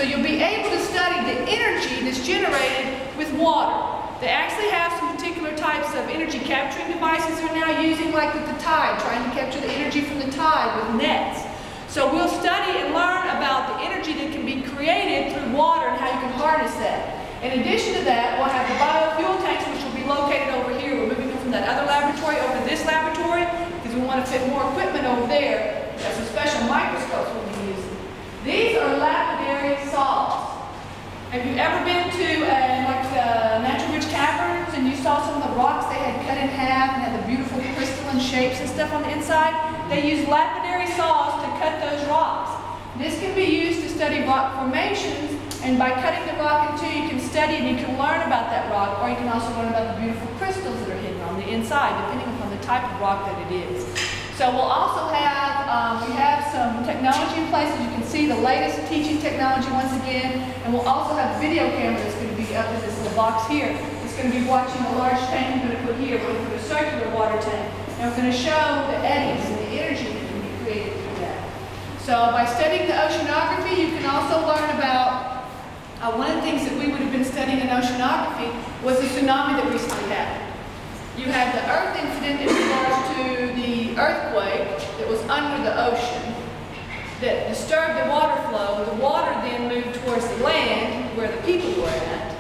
you'll be able to study the energy that's generated with water. They actually have some particular types of energy capturing devices they're now using, like with the tide, trying to capture the energy from the tide with nets. So we'll study and learn about the energy that can be created through water and how you can harness that. In addition to that, we'll have the biofuel tanks, which will be located over here. We're moving them from that other laboratory over to this laboratory because we want to fit more equipment over there. We've got some special microscopes we'll be using. These are lapidary saws. Have you ever been to natural rich caverns and you saw some of the rocks they had cut in half and had the beautiful crystalline shapes and stuff on the inside? They use lapidary saws to cut those rocks. This can be used to study rock formations, and by cutting the rock in two, you can study and you can learn about that rock, or you can also learn about the beautiful crystals that are hidden on the inside, depending upon the type of rock that it is. So we'll also have, we have some technology in place. As you can see, the latest teaching technology once again, and we'll also have a video camera that's going to be up in this little box here. It's going to be watching a large tank we're going to put here. We're going to put a circular water tank, and we're going to show the eddies and the energy that can be created through that. So by studying the oceanography, you can also learn about one of the things that we would have been studying in oceanography was the tsunami that recently happened. You had the Earth incident in regards to the earthquake that was under the ocean that disturbed the water flow. The water then moved towards the land where the people were at.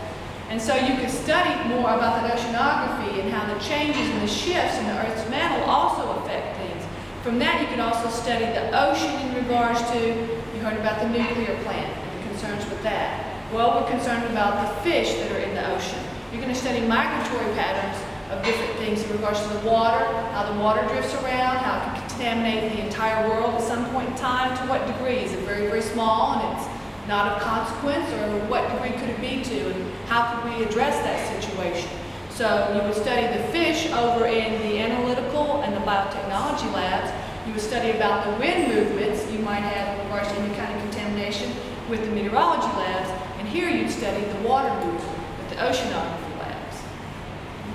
And so you could study more about that oceanography and how the changes and the shifts in the Earth's mantle also affect things. From that, you could also study the ocean in regards to, you heard about the nuclear plant and the concerns with that. Well, we're concerned about the fish that are in the ocean. You're going to study migratory patterns of different things in regards to the water, how the water drifts around, how it can contaminate the entire world at some point in time, to what degree. Is it very, very small and it's not of consequence, or what degree could it be to, and how could we address that situation? So you would study the fish over in the analytical and the biotechnology labs. You would study about the wind movements you might have in regards to any kind of contamination with the meteorology labs. And here you'd study the water movement with the oceanography labs.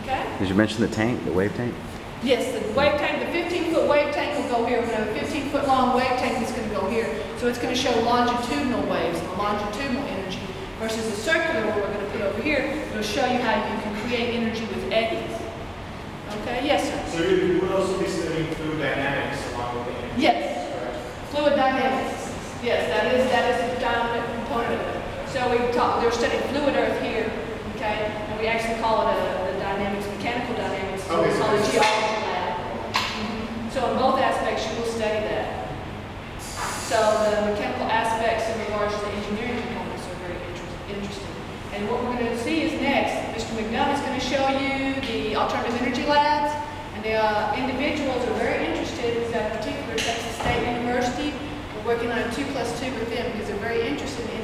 Okay? Did you mention the tank, the wave tank? Yes, the wave tank, the 15-foot wave tank will go here. We're going to have a 15-foot long wave tank that's going to go here. So it's going to show longitudinal waves and longitudinal energy versus the circular one we're going to put over here. It'll show you how you can create energy with eddies. Okay? Yes, sir? So you would also be studying fluid dynamics along with the energy? Yes. Correct. Fluid dynamics. Yes, that is the dominant component of it. So they're studying fluid earth here, okay? And we actually call it the dynamics, mechanical dynamics. So we call it geology lab. So in both aspects, you will study that. So the mechanical aspects in regards to the engineering components are very interesting. And what we're going to see is next, Mr. McDonough is going to show you the alternative energy labs. And the individuals are very interested. It's at a particular Texas State University. We're working on a 2+2 with them because they're very interested in